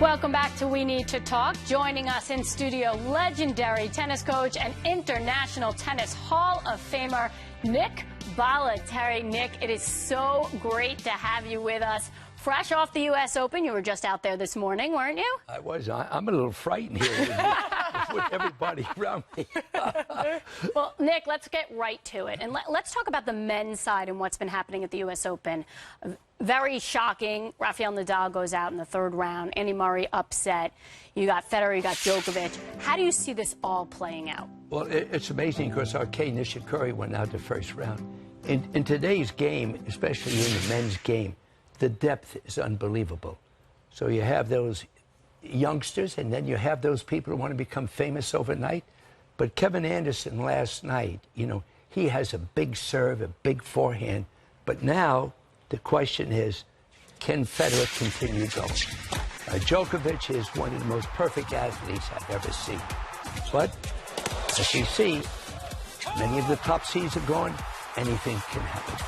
Welcome back to We Need to Talk. Joining us in studio, legendary tennis coach and International Tennis Hall of Famer, Nick Bollettieri. Nick, it is so great to have you with us. Fresh off the U.S. Open, you were just out there this morning, weren't you? I was. I'm a little frightened here with everybody around me. Well, Nick, let's get right to it. And let's talk about the men's side and what's been happening at the U.S. Open. Very shocking. Rafael Nadal goes out in the third round. Andy Murray upset. You got Federer, you got Djokovic. How do you see this all playing out? Well, it's amazing because Arkay Nishikori went out the first round. In today's game, especially in the men's game, the depth is unbelievable. So you have those youngsters, and then you have those people who want to become famous overnight. But Kevin Anderson last night, you know, he has a big serve, a big forehand. But now the question is, can Federer continue going? Djokovic is one of the most perfect athletes I've ever seen. But as you see, many of the top seeds are gone. Anything can happen.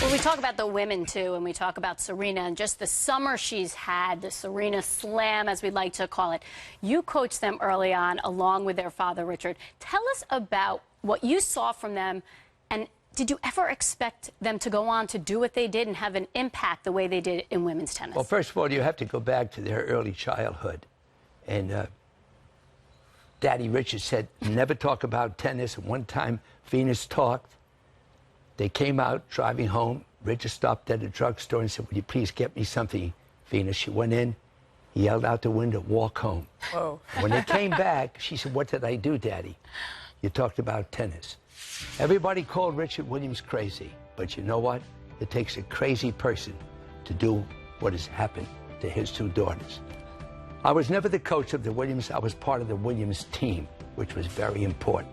Well, we talk about the women, too, and we talk about Serena and just the summer she's had, the Serena Slam, as we'd like to call it. You coached them early on, along with their father, Richard. Tell us about what you saw from them, and did you ever expect them to go on to do what they did and have an impact the way they did in women's tennis? Well, first of all, you have to go back to their early childhood. And Daddy Richard said, never talk about tennis. And one time, Venus talked. They came out driving home. Richard stopped at a drugstore and said, "Would you please get me something, Venus?" She went in. He yelled out the window, "Walk home." Whoa. When they came back, she said, "What did I do, Daddy?" "You talked about tennis." Everybody called Richard Williams crazy. But you know what? It takes a crazy person to do what has happened to his two daughters. I was never the coach of the Williams. I was part of the Williams team, which was very important.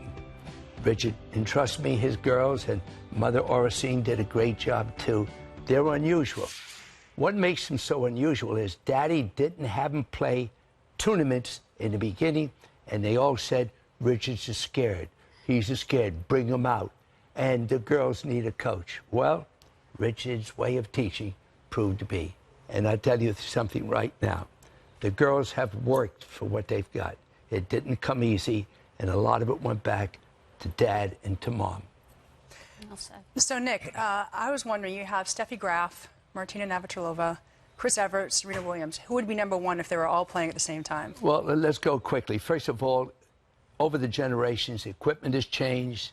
Richard entrusted me his girls, and Mother Oracine did a great job, too. They're unusual. What makes them so unusual is Daddy didn't have them play tournaments in the beginning, and they all said, "Richard's just scared. He's just scared. Bring him out. And the girls need a coach." Well, Richard's way of teaching proved to be. And I'll tell you something right now. The girls have worked for what they've got. It didn't come easy, and a lot of it went back to Dad and to Mom. Well said. So, Nick, I was wondering, you have Steffi Graf, Martina Navratilova, Chris Evert, Serena Williams. Who would be number one if they were all playing at the same time? Well, let's go quickly. First of all, over the generations, equipment has changed,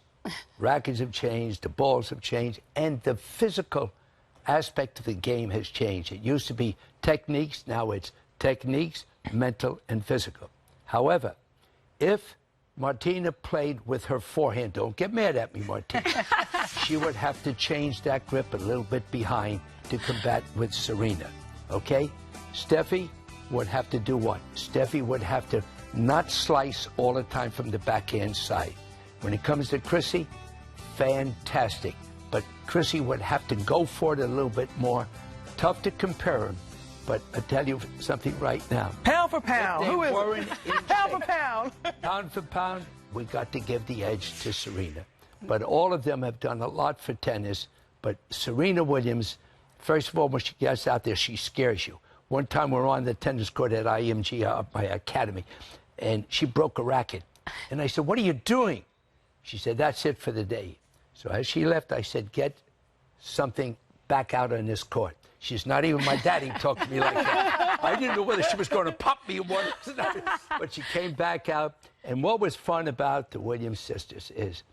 rackets have changed, the balls have changed, and the physical aspect of the game has changed. It used to be techniques, now it's techniques, mental, and physical. However, if Martina played with her forehand, don't get mad at me, Martina, she would have to change that grip a little bit behind to combat with Serena, okay? Steffi would have to do what? Steffi would have to not slice all the time from the backhand side. When it comes to Chrissy, fantastic. But Chrissy would have to go for it a little bit more. Tough to compare them, but I'll tell you something right now. Pound for pound, who is it? Pound for pound. Pound for pound, we got to give the edge to Serena. But all of them have done a lot for tennis. But Serena Williams, first of all, when she gets out there, she scares you. One time we were on the tennis court at IMG, my academy, and she broke a racket. And I said, "What are you doing?" She said, "That's it for the day." So as she left, I said, "Get something back out on this court." She's not even my daddy talked to me like that. I didn't know whether she was going to pop me or what. But she came back out. And what was fun about the Williams sisters is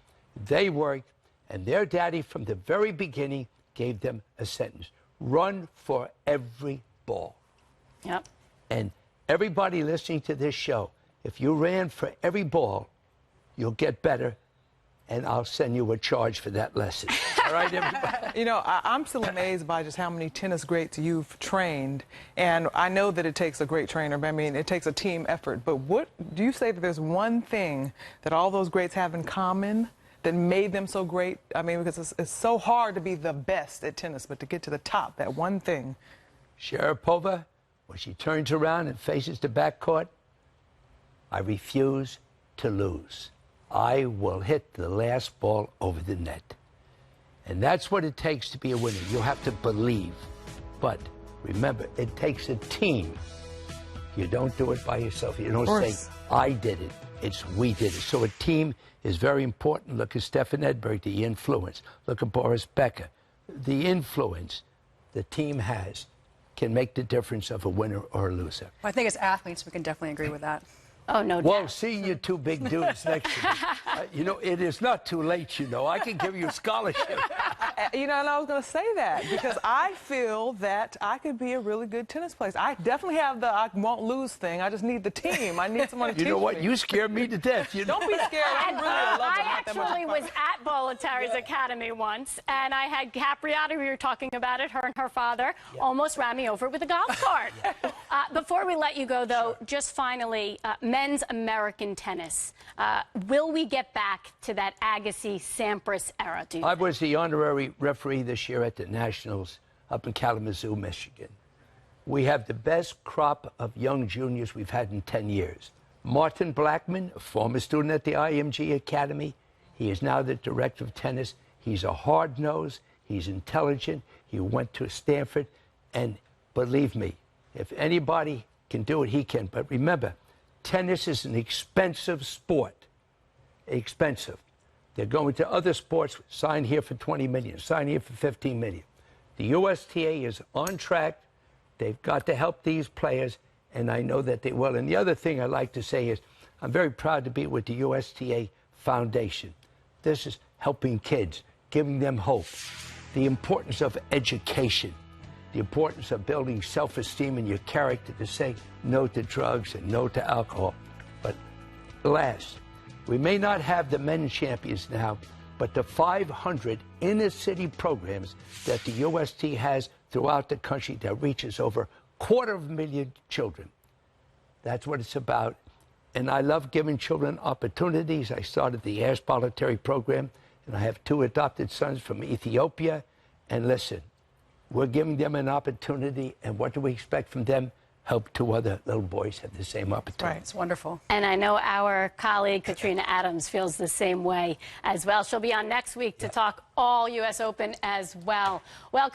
they worked, and their daddy from the very beginning gave them a sentence: run for every ball. Yep. And everybody listening to this show, if you ran for every ball, you'll get better, and I'll send you a charge for that lesson. All right, everybody? You know, I'm still amazed by just how many tennis greats you've trained. And I know that it takes a great trainer, but I mean, it takes a team effort. But what do you say that there's one thing that all those greats have in common that made them so great? I mean, because it's so hard to be the best at tennis, but to get to the top, that one thing. Sharapova, when she turns around and faces the backcourt, I refuse to lose. I will hit the last ball over the net. And that's what it takes to be a winner. You have to believe. But remember, it takes a team. You don't do it by yourself. You don't course. say, I did it. It's we did it. So a team is very important. Look at Stefan Edberg, the influence. Look at Boris Becker. The influence the team has can make the difference of a winner or a loser. I think as athletes, we can definitely agree with that. Oh, no doubt. Well, seeing you two big dudes next to me, you know, it is not too late, you know. I can give you a scholarship. You know, and I was going to say that because I feel that I could be a really good tennis player. I definitely have the I won't lose thing. I just need the team. I need someone to teach me. You know what? You scare me to death. You know? Don't be scared. I'm really a lover. I not that much actually fun. was at Bollettieri's Academy once, and I had Capriati, we were talking about it, her and her father, almost ran me over with a golf cart. Before we let you go, though, just finally, men's American tennis. Will we get back to that Agassi-Sampras era, do you I think? was the honorary referee this year at the Nationals up in Kalamazoo, Michigan. We have the best crop of young juniors we've had in 10 years. Martin Blackman, a former student at the IMG Academy, he is now the director of tennis. He's a hard-nosed, he's intelligent, he went to Stanford, and believe me, if anybody can do it, he can. But remember, tennis is an expensive sport. Expensive. They're going to other sports, sign here for 20 million, sign here for 15 million. The USTA is on track. They've got to help these players, and I know that they will. And the other thing I'd like to say is I'm very proud to be with the USTA Foundation. This is helping kids, giving them hope, the importance of education, the importance of building self-esteem in your character to say no to drugs and no to alcohol. But last, we may not have the men's champions now, but the 500 inner-city programs that the UST has throughout the country that reaches over 250,000 children. That's what it's about. And I love giving children opportunities. I started the Ask Bollettieri program, and I have 2 adopted sons from Ethiopia. And listen, we're giving them an opportunity, and what do we expect from them? Help 2 other little boys have the same opportunity. Right, it's wonderful. And I know our colleague, Katrina Adams, feels the same way as well. She'll be on next week to talk all U.S. Open as well. Well,